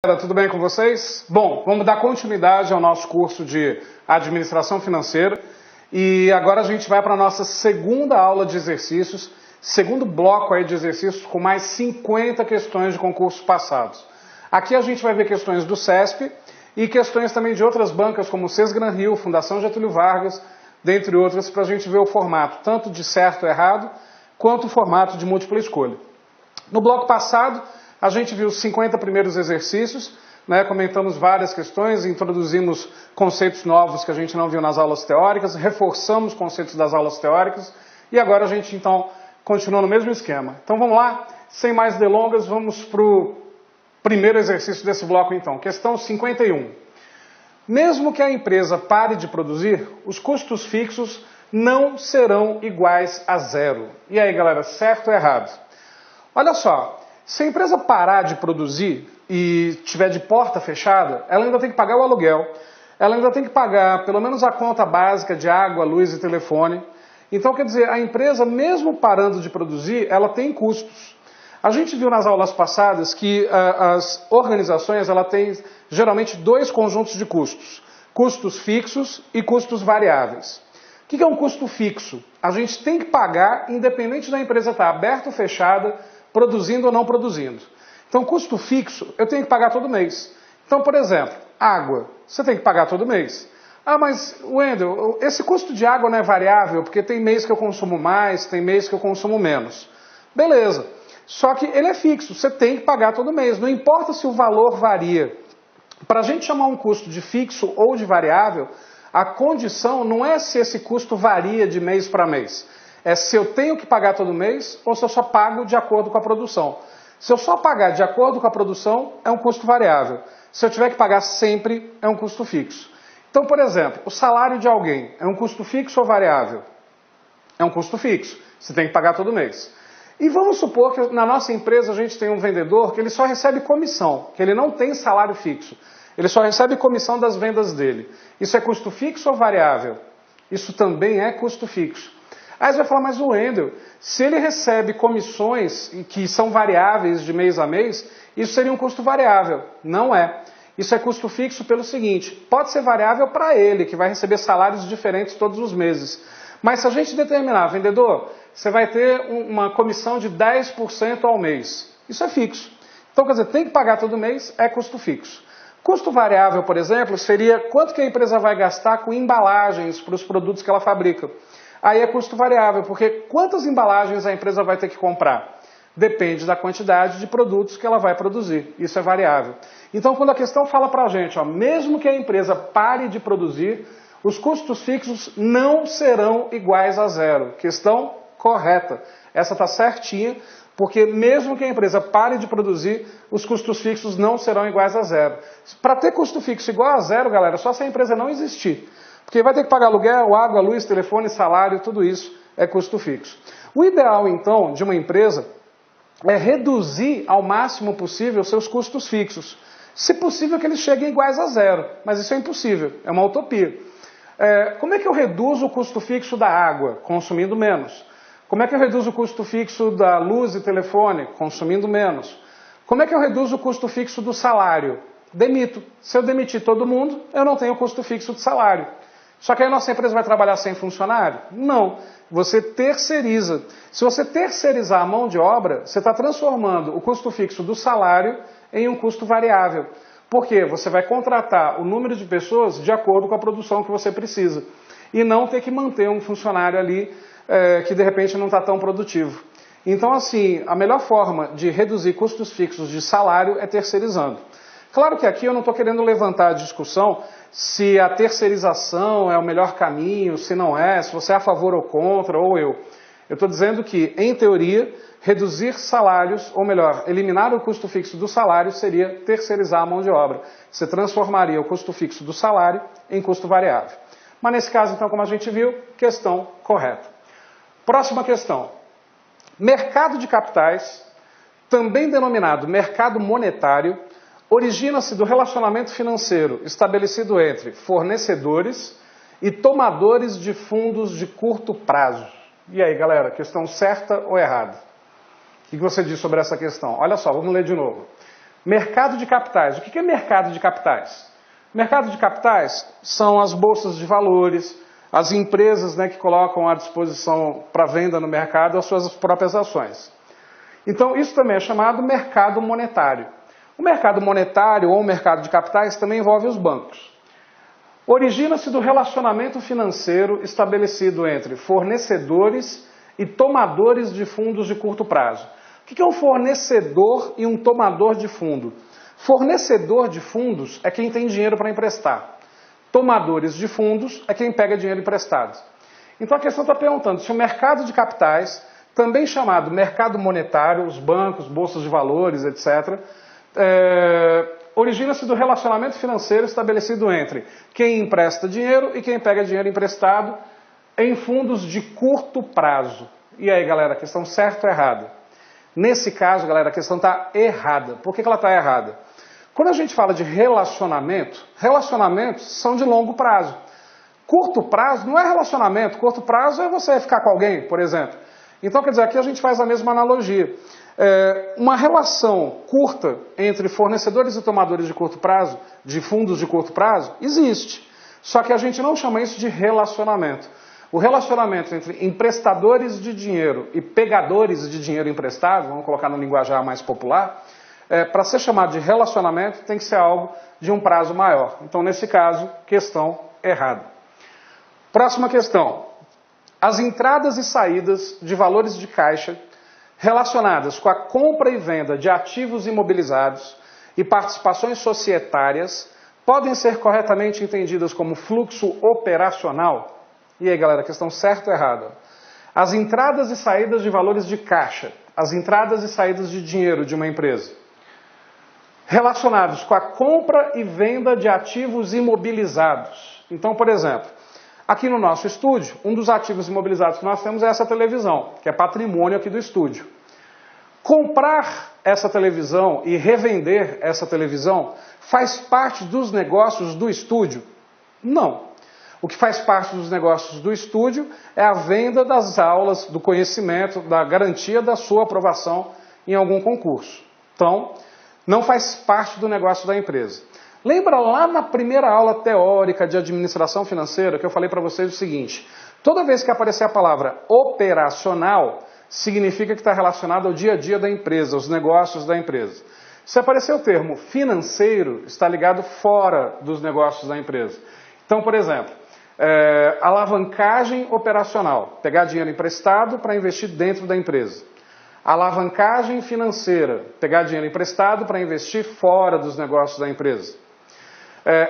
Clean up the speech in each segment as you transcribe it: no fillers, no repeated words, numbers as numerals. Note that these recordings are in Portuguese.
Tudo bem com vocês? Bom, vamos dar continuidade ao nosso curso de Administração Financeira e agora a gente vai para a nossa segunda aula de exercícios, segundo bloco aí de exercícios com mais 50 questões de concursos passados. Aqui a gente vai ver questões do CESP e questões também de outras bancas como Sesgran-Rio, Fundação Getúlio Vargas, dentre outras, para a gente ver o formato tanto de certo ou errado, quanto o formato de múltipla escolha. No bloco passado, a gente viu os 50 primeiros exercícios, comentamos várias questões, introduzimos conceitos novos que a gente não viu nas aulas teóricas, reforçamos conceitos das aulas teóricas e agora a gente então continua no mesmo esquema. Então vamos lá, sem mais delongas, vamos para o primeiro exercício desse bloco então. Questão 51. Mesmo que a empresa pare de produzir, os custos fixos não serão iguais a zero. E aí galera, certo ou errado? Olha só. Se a empresa parar de produzir e tiver de porta fechada, ela ainda tem que pagar o aluguel, ela ainda tem que pagar pelo menos a conta básica de água, luz e telefone. Então, quer dizer, a empresa, mesmo parando de produzir, ela tem custos. A gente viu nas aulas passadas que as organizações ela têm geralmente dois conjuntos de custos. Custos fixos e custos variáveis. O que é um custo fixo? A gente tem que pagar independente da empresa estar aberta ou fechada, produzindo ou não produzindo. Então, custo fixo, eu tenho que pagar todo mês. Então, por exemplo, água, você tem que pagar todo mês. Ah, mas, Wendel, esse custo de água não é variável, porque tem mês que eu consumo mais, tem mês que eu consumo menos. Beleza. Só que ele é fixo, você tem que pagar todo mês. Não importa se o valor varia. Para a gente chamar um custo de fixo ou de variável, a condição não é se esse custo varia de mês para mês. É se eu tenho que pagar todo mês ou se eu só pago de acordo com a produção. Se eu só pagar de acordo com a produção, é um custo variável. Se eu tiver que pagar sempre, é um custo fixo. Então, por exemplo, o salário de alguém é um custo fixo ou variável? É um custo fixo. Você tem que pagar todo mês. E vamos supor que na nossa empresa a gente tem um vendedor que ele só recebe comissão, que ele não tem salário fixo. Ele só recebe comissão das vendas dele. Isso é custo fixo ou variável? Isso também é custo fixo. Aí você vai falar, mas o Wendel, se ele recebe comissões que são variáveis de mês a mês, isso seria um custo variável. Não é. Isso é custo fixo pelo seguinte, pode ser variável para ele, que vai receber salários diferentes todos os meses. Mas se a gente determinar, vendedor, você vai ter uma comissão de 10% ao mês. Isso é fixo. Então, quer dizer, tem que pagar todo mês, é custo fixo. Custo variável, por exemplo, seria quanto que a empresa vai gastar com embalagens para os produtos que ela fabrica. Aí é custo variável, porque quantas embalagens a empresa vai ter que comprar? Depende da quantidade de produtos que ela vai produzir. Isso é variável. Então, quando a questão fala para a gente, mesmo que a empresa pare de produzir, os custos fixos não serão iguais a zero. Questão correta. Essa está certinha, porque mesmo que a empresa pare de produzir, os custos fixos não serão iguais a zero. Para ter custo fixo igual a zero, galera, só se a empresa não existir. Porque vai ter que pagar aluguel, água, luz, telefone, salário, tudo isso é custo fixo. O ideal, então, de uma empresa é reduzir ao máximo possível seus custos fixos. Se possível que eles cheguem iguais a zero, mas isso é impossível, é uma utopia. Como é que eu reduzo o custo fixo da água? Consumindo menos. Como é que eu reduzo o custo fixo da luz e telefone? Consumindo menos. Como é que eu reduzo o custo fixo do salário? Demito. Se eu demitir todo mundo, eu não tenho custo fixo de salário. Só que aí a nossa empresa vai trabalhar sem funcionário? Não. Você terceiriza. Se você terceirizar a mão de obra, você está transformando o custo fixo do salário em um custo variável. Por quê? Você vai contratar o número de pessoas de acordo com a produção que você precisa. E não ter que manter um funcionário ali que de repente não está tão produtivo. Então, assim, a melhor forma de reduzir custos fixos de salário é terceirizando. Claro que aqui eu não estou querendo levantar a discussão se a terceirização é o melhor caminho, se não é, se você é a favor ou contra, ou eu. Eu estou dizendo que, em teoria, reduzir salários, ou melhor, eliminar o custo fixo do salário seria terceirizar a mão de obra. Você transformaria o custo fixo do salário em custo variável. Mas nesse caso, então, como a gente viu, questão correta. Próxima questão. Mercado de capitais, também denominado mercado monetário, origina-se do relacionamento financeiro estabelecido entre fornecedores e tomadores de fundos de curto prazo. E aí, galera, questão certa ou errada? O que você diz sobre essa questão? Olha só, vamos ler de novo. Mercado de capitais. O que é mercado de capitais? Mercado de capitais são as bolsas de valores, as empresas, né, que colocam à disposição para venda no mercado as suas próprias ações. Então, isso também é chamado mercado monetário. O mercado monetário ou mercado de capitais também envolve os bancos. Origina-se do relacionamento financeiro estabelecido entre fornecedores e tomadores de fundos de curto prazo. O que é um fornecedor e um tomador de fundo? Fornecedor de fundos é quem tem dinheiro para emprestar. Tomadores de fundos é quem pega dinheiro emprestado. Então a questão está perguntando se o mercado de capitais, também chamado mercado monetário, os bancos, bolsas de valores, etc., origina-se do relacionamento financeiro estabelecido entre quem empresta dinheiro e quem pega dinheiro emprestado em fundos de curto prazo. E aí, galera, a questão certa ou errada? Nesse caso, galera, a questão está errada. Por que ela está errada? Quando a gente fala de relacionamento, relacionamentos são de longo prazo. Curto prazo não é relacionamento, curto prazo é você ficar com alguém, por exemplo. Então, quer dizer, aqui a gente faz a mesma analogia. Uma relação curta entre fornecedores e tomadores de curto prazo, de fundos de curto prazo, existe. Só que a gente não chama isso de relacionamento. O relacionamento entre emprestadores de dinheiro e pegadores de dinheiro emprestado, vamos colocar no linguajar mais popular, para ser chamado de relacionamento tem que ser algo de um prazo maior. Então, nesse caso, questão errada. Próxima questão. As entradas e saídas de valores de caixa relacionadas com a compra e venda de ativos imobilizados e participações societárias podem ser corretamente entendidas como fluxo operacional? E aí, galera, questão certa ou errada? As entradas e saídas de valores de caixa, as entradas e saídas de dinheiro de uma empresa, relacionados com a compra e venda de ativos imobilizados. Então, por exemplo, aqui no nosso estúdio, um dos ativos imobilizados que nós temos é essa televisão, que é patrimônio aqui do estúdio. Comprar essa televisão e revender essa televisão faz parte dos negócios do estúdio? Não. O que faz parte dos negócios do estúdio é a venda das aulas, do conhecimento, da garantia da sua aprovação em algum concurso. Então, não faz parte do negócio da empresa. Lembra lá na primeira aula teórica de administração financeira que eu falei para vocês o seguinte: toda vez que aparecer a palavra operacional, significa que está relacionado ao dia a dia da empresa, aos negócios da empresa. Se aparecer o termo financeiro, está ligado fora dos negócios da empresa. Então, por exemplo, alavancagem operacional, pegar dinheiro emprestado para investir dentro da empresa. Alavancagem financeira, pegar dinheiro emprestado para investir fora dos negócios da empresa.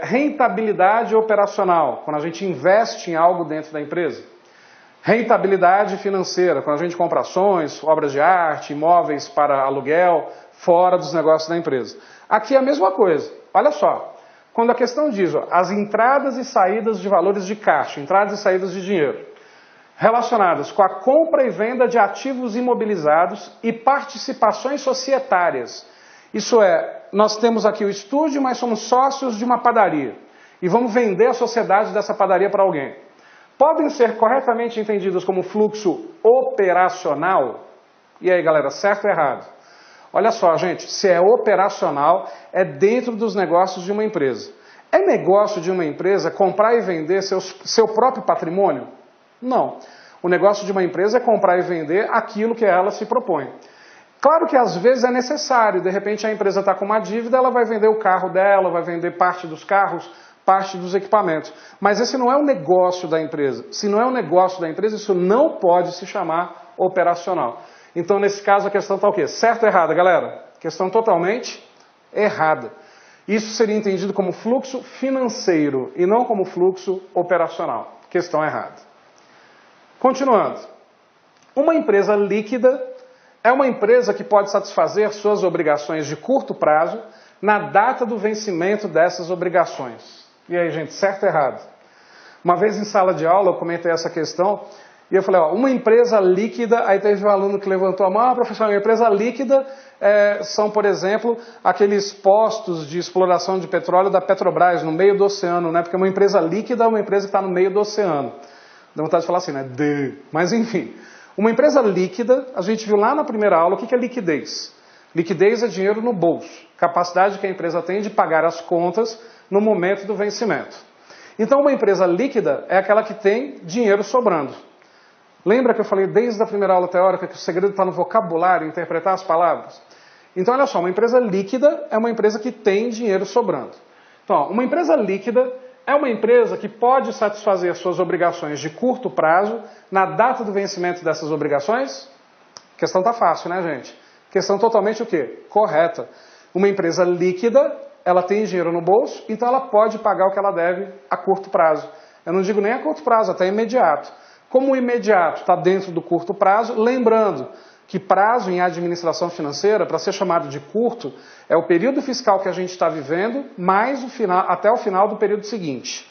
Rentabilidade operacional, quando a gente investe em algo dentro da empresa. Rentabilidade financeira, quando a gente compra ações, obras de arte, imóveis para aluguel, fora dos negócios da empresa. Aqui é a mesma coisa. Olha só, quando a questão diz as entradas e saídas de valores de caixa, entradas e saídas de dinheiro, relacionadas com a compra e venda de ativos imobilizados e participações societárias. Isso é, nós temos aqui o estúdio, mas somos sócios de uma padaria e vamos vender a sociedade dessa padaria para alguém. Podem ser corretamente entendidas como fluxo operacional? E aí, galera, certo ou errado? Olha só, gente, se é operacional, é dentro dos negócios de uma empresa. É negócio de uma empresa comprar e vender seu próprio patrimônio? Não. O negócio de uma empresa é comprar e vender aquilo que ela se propõe. Claro que às vezes é necessário, de repente a empresa está com uma dívida, ela vai vender o carro dela, vai vender parte dos carros, parte dos equipamentos. Mas esse não é o negócio da empresa. Se não é o negócio da empresa, isso não pode se chamar operacional. Então, nesse caso, a questão está o quê? Certo ou errada, galera? Questão totalmente errada. Isso seria entendido como fluxo financeiro e não como fluxo operacional. Questão errada. Continuando. Uma empresa líquida é uma empresa que pode satisfazer suas obrigações de curto prazo na data do vencimento dessas obrigações. E aí, gente, certo ou errado? Uma vez em sala de aula eu comentei essa questão e eu falei, uma empresa líquida, aí teve um aluno que levantou a mão, professor, uma empresa líquida são, por exemplo, aqueles postos de exploração de petróleo da Petrobras no meio do oceano, né? Porque uma empresa líquida é uma empresa que está no meio do oceano. Dá vontade de falar assim, né? Mas enfim, uma empresa líquida, a gente viu lá na primeira aula o que é liquidez. Liquidez é dinheiro no bolso, capacidade que a empresa tem de pagar as contas no momento do vencimento. Então, uma empresa líquida é aquela que tem dinheiro sobrando. Lembra que eu falei desde a primeira aula teórica que o segredo está no vocabulário, interpretar as palavras? Então, olha só, uma empresa líquida é uma empresa que tem dinheiro sobrando. Então, ó, uma empresa líquida é uma empresa que pode satisfazer suas obrigações de curto prazo na data do vencimento dessas obrigações? A questão está fácil, né, gente? Questão totalmente o quê? Correta. Uma empresa líquida, ela tem dinheiro no bolso, então ela pode pagar o que ela deve a curto prazo. Eu não digo nem a curto prazo, até imediato. Como o imediato está dentro do curto prazo, lembrando que prazo em administração financeira, para ser chamado de curto, é o período fiscal que a gente está vivendo, mais o final, até o final do período seguinte.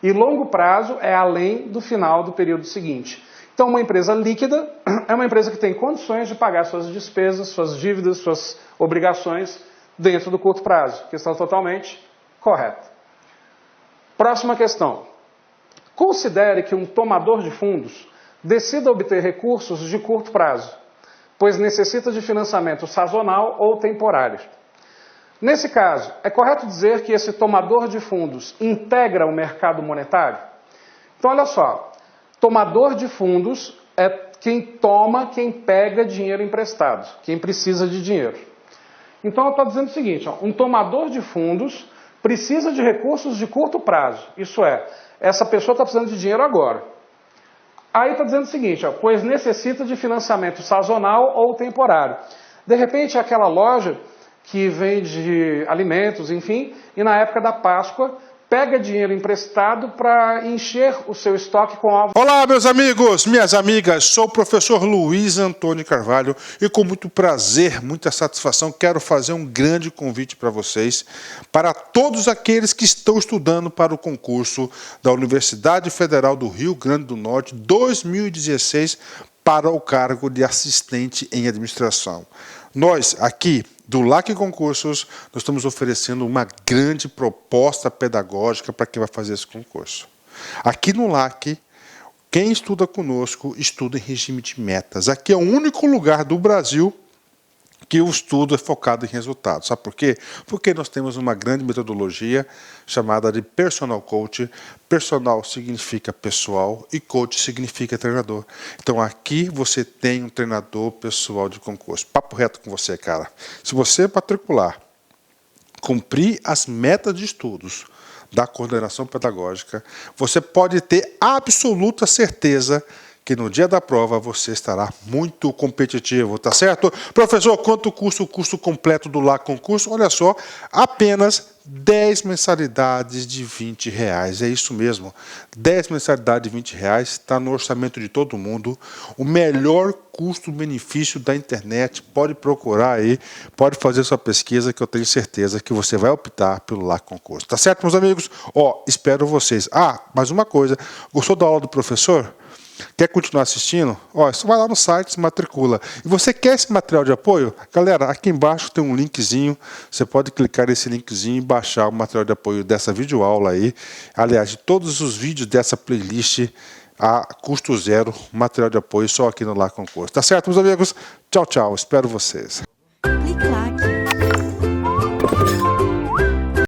E longo prazo é além do final do período seguinte. Então, uma empresa líquida é uma empresa que tem condições de pagar suas despesas, suas dívidas, suas obrigações dentro do curto prazo. Questão totalmente correta. Próxima questão. Considere que um tomador de fundos decida obter recursos de curto prazo, pois necessita de financiamento sazonal ou temporário. Nesse caso, é correto dizer que esse tomador de fundos integra o mercado monetário? Então, olha só, tomador de fundos é quem toma, quem pega dinheiro emprestado, quem precisa de dinheiro. Então, eu estou dizendo o seguinte, ó, um tomador de fundos precisa de recursos de curto prazo, isso é, essa pessoa está precisando de dinheiro agora. Aí está dizendo o seguinte, ó, pois necessita de financiamento sazonal ou temporário. De repente, é aquela loja que vende alimentos, enfim, e na época da Páscoa, pega dinheiro emprestado para encher o seu estoque com ovos. Olá, meus amigos, minhas amigas, sou o professor Luiz Antônio Carvalho e com muito prazer, muita satisfação, quero fazer um grande convite para vocês, para todos aqueles que estão estudando para o concurso da Universidade Federal do Rio Grande do Norte 2016 para o cargo de assistente em administração. Nós, aqui do LAC Concursos, nós estamos oferecendo uma grande proposta pedagógica para quem vai fazer esse concurso. Aqui no LAC, quem estuda conosco, estuda em regime de metas. Aqui é o único lugar do Brasil que o estudo é focado em resultados. Sabe por quê? Porque nós temos uma grande metodologia chamada de Personal Coach. Personal significa pessoal e coach significa treinador. Então aqui você tem um treinador pessoal de concurso. Papo reto com você, cara. Se você matricular, cumprir as metas de estudos da coordenação pedagógica, você pode ter absoluta certeza que no dia da prova você estará muito competitivo, tá certo? Professor, quanto custa o curso completo do LAC Concurso? Olha só, apenas 10 mensalidades de R$20. É isso mesmo, 10 mensalidades de R$20, está no orçamento de todo mundo, o melhor custo-benefício da internet, pode procurar aí, pode fazer sua pesquisa que eu tenho certeza que você vai optar pelo LAC Concurso. Tá certo, meus amigos? Ó, espero vocês. Ah, mais uma coisa, gostou da aula do professor? Quer continuar assistindo? Ó, você vai lá no site, se matricula. E você quer esse material de apoio? Galera, aqui embaixo tem um linkzinho. Você pode clicar nesse linkzinho e baixar o material de apoio dessa videoaula aí. Aliás, de todos os vídeos dessa playlist a custo zero, material de apoio só aqui no LAC Concurso. Tá certo, meus amigos? Tchau, tchau. Espero vocês.